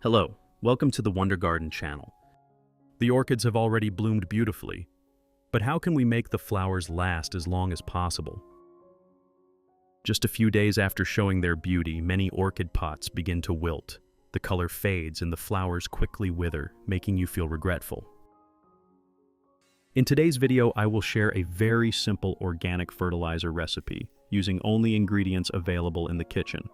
Hello, welcome to the Wonder Garden channel. The orchids have already bloomed beautifully, but how can we make the flowers last as long as possible? Just a few days after showing their beauty, many orchid pots begin to wilt. The color fades and the flowers quickly wither, making you feel regretful. In today's video, I will share a very simple organic fertilizer recipe using only ingredients available in the kitchen.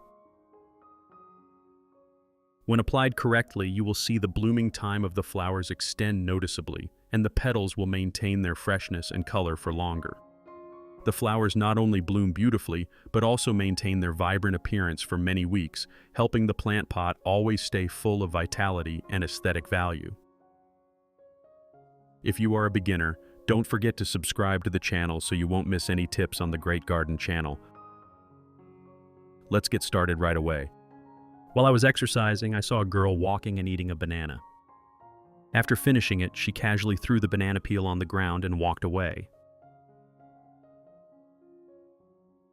When applied correctly, you will see the blooming time of the flowers extend noticeably, and the petals will maintain their freshness and color for longer. The flowers not only bloom beautifully, but also maintain their vibrant appearance for many weeks, helping the plant pot always stay full of vitality and aesthetic value. If you are a beginner, don't forget to subscribe to the channel so you won't miss any tips on the Great Garden channel. Let's get started right away. While I was exercising, I saw a girl walking and eating a banana. After finishing it, she casually threw the banana peel on the ground and walked away.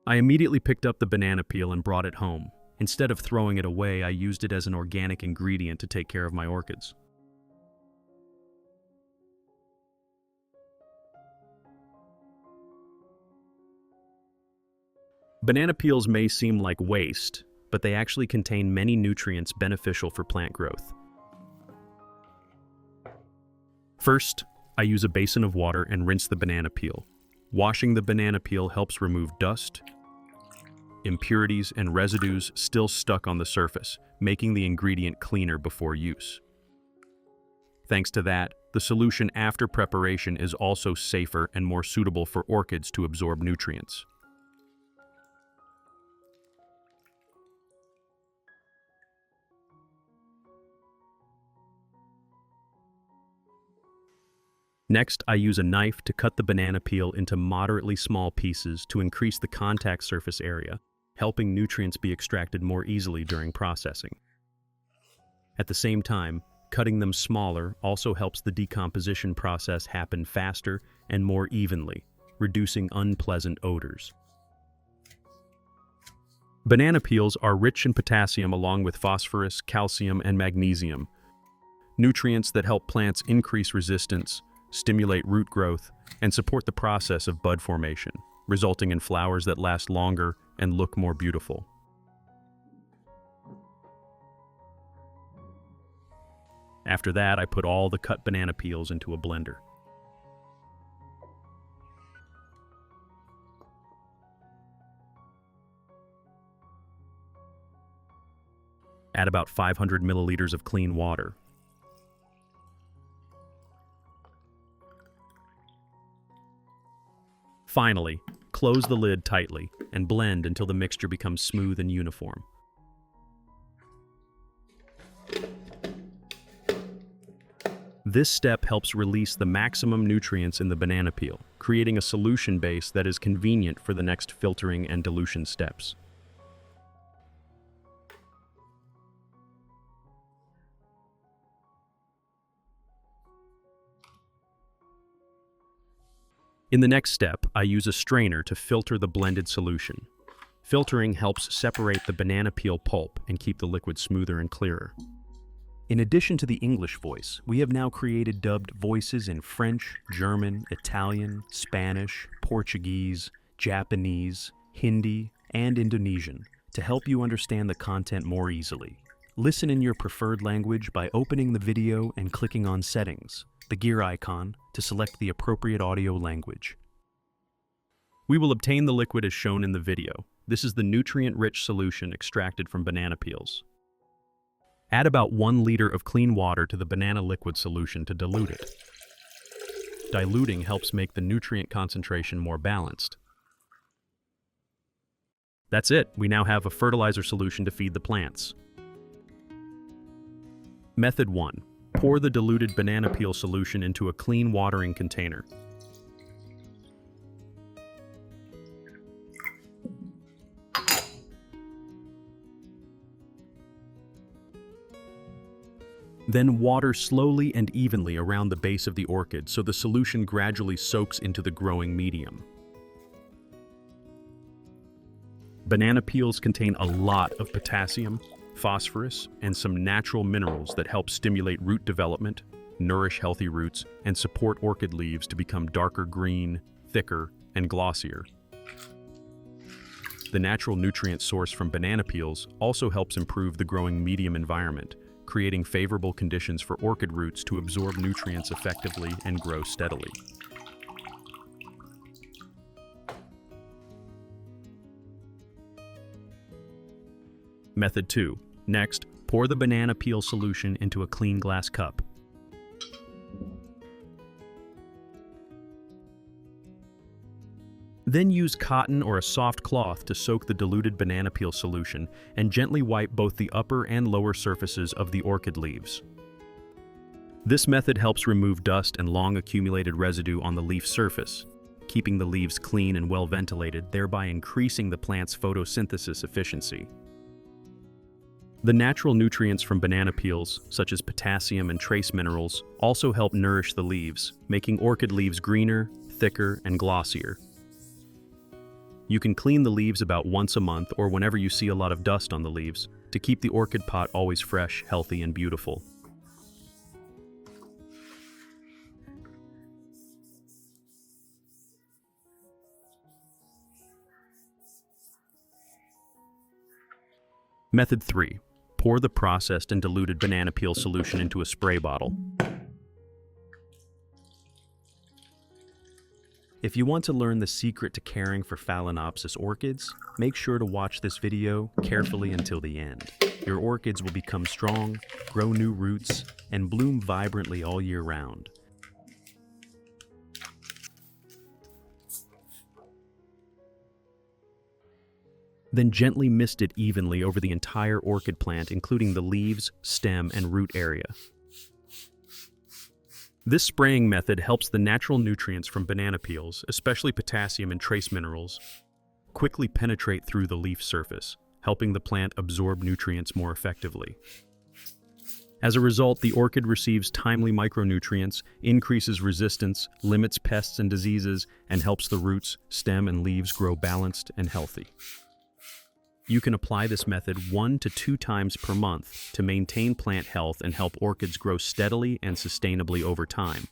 I immediately picked up the banana peel and brought it home. Instead of throwing it away, I used it as an organic ingredient to take care of my orchids. Banana peels may seem like waste, but they actually contain many nutrients beneficial for plant growth. First, I use a basin of water and rinse the banana peel. Washing the banana peel helps remove dust, impurities, and residues still stuck on the surface, making the ingredient cleaner before use. Thanks to that, the solution after preparation is also safer and more suitable for orchids to absorb nutrients. Next, I use a knife to cut the banana peel into moderately small pieces to increase the contact surface area, helping nutrients be extracted more easily during processing. At the same time, cutting them smaller also helps the decomposition process happen faster and more evenly, reducing unpleasant odors. Banana peels are rich in potassium along with phosphorus, calcium, and magnesium, nutrients that help plants increase resistance, stimulate root growth, and support the process of bud formation, resulting in flowers that last longer and look more beautiful. After that, I put all the cut banana peels into a blender. Add about 500 milliliters of clean water. Finally, close the lid tightly and blend until the mixture becomes smooth and uniform. This step helps release the maximum nutrients in the banana peel, creating a solution base that is convenient for the next filtering and dilution steps. In the next step, I use a strainer to filter the blended solution. Filtering helps separate the banana peel pulp and keep the liquid smoother and clearer. In addition to the English voice, we have now created dubbed voices in French, German, Italian, Spanish, Portuguese, Japanese, Hindi, and Indonesian to help you understand the content more easily. Listen in your preferred language by opening the video and clicking on Settings, the gear icon, to select the appropriate audio language. We will obtain the liquid as shown in the video. This is the nutrient-rich solution extracted from banana peels. Add about 1 liter of clean water to the banana liquid solution to dilute it. Diluting helps make the nutrient concentration more balanced. That's it. We now have a fertilizer solution to feed the plants. Method 1. Pour the diluted banana peel solution into a clean watering container. Then water slowly and evenly around the base of the orchid so the solution gradually soaks into the growing medium. Banana peels contain a lot of potassium, phosphorus, and some natural minerals that help stimulate root development, nourish healthy roots, and support orchid leaves to become darker green, thicker, and glossier. The natural nutrient source from banana peels also helps improve the growing medium environment, creating favorable conditions for orchid roots to absorb nutrients effectively and grow steadily. Method 2. Next, pour the banana peel solution into a clean glass cup. Then use cotton or a soft cloth to soak the diluted banana peel solution and gently wipe both the upper and lower surfaces of the orchid leaves. This method helps remove dust and long accumulated residue on the leaf surface, keeping the leaves clean and well ventilated, thereby increasing the plant's photosynthesis efficiency. The natural nutrients from banana peels, such as potassium and trace minerals, also help nourish the leaves, making orchid leaves greener, thicker, and glossier. You can clean the leaves about once a month or whenever you see a lot of dust on the leaves to keep the orchid pot always fresh, healthy, and beautiful. Method 3. Pour the processed and diluted banana peel solution into a spray bottle. If you want to learn the secret to caring for Phalaenopsis orchids, make sure to watch this video carefully until the end. Your orchids will become strong, grow new roots, and bloom vibrantly all year round. Then gently mist it evenly over the entire orchid plant, including the leaves, stem, and root area. This spraying method helps the natural nutrients from banana peels, especially potassium and trace minerals, quickly penetrate through the leaf surface, helping the plant absorb nutrients more effectively. As a result, the orchid receives timely micronutrients, increases resistance, limits pests and diseases, and helps the roots, stem, and leaves grow balanced and healthy. You can apply this method 1 to 2 times per month to maintain plant health and help orchids grow steadily and sustainably over time.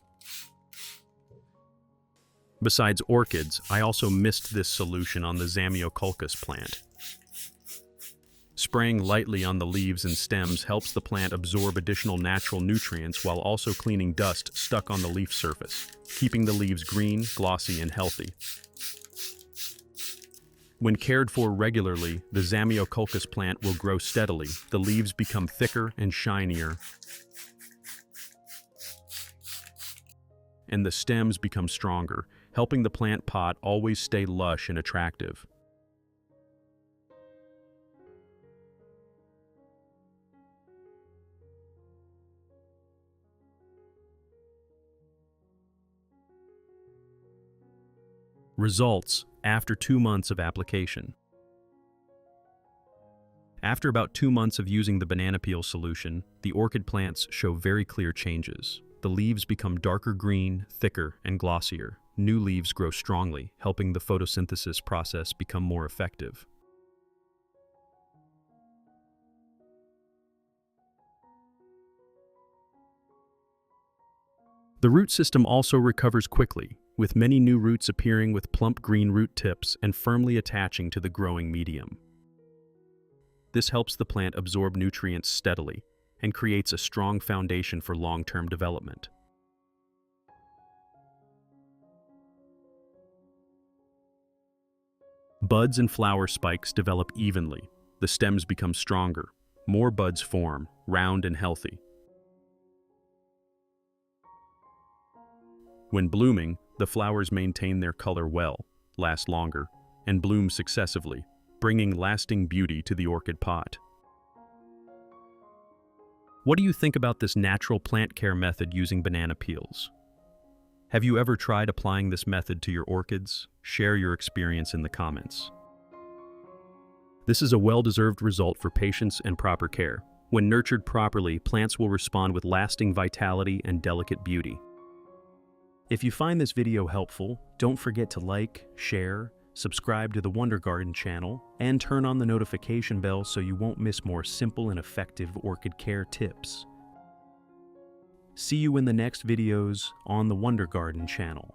Besides orchids, I also mist this solution on the Zamioculcas plant. Spraying lightly on the leaves and stems helps the plant absorb additional natural nutrients while also cleaning dust stuck on the leaf surface, keeping the leaves green, glossy, and healthy. When cared for regularly, the Zamioculcas plant will grow steadily, the leaves become thicker and shinier, and the stems become stronger, helping the plant pot always stay lush and attractive. Results after 2 months of application. After about 2 months of using the banana peel solution, the orchid plants show very clear changes. The leaves become darker green, thicker, and glossier. New leaves grow strongly, helping the photosynthesis process become more effective. The root system also recovers quickly, with many new roots appearing with plump green root tips and firmly attaching to the growing medium. This helps the plant absorb nutrients steadily and creates a strong foundation for long-term development. Buds and flower spikes develop evenly. The stems become stronger. More buds form, round and healthy. When blooming, the flowers maintain their color well, last longer, and bloom successively, bringing lasting beauty to the orchid pot. What do you think about this natural plant care method using banana peels? Have you ever tried applying this method to your orchids? Share your experience in the comments. This is a well-deserved result for patience and proper care. When nurtured properly, plants will respond with lasting vitality and delicate beauty. If you find this video helpful, don't forget to like, share, subscribe to the Wonder Garden channel, and turn on the notification bell so you won't miss more simple and effective orchid care tips. See you in the next videos on the Wonder Garden channel.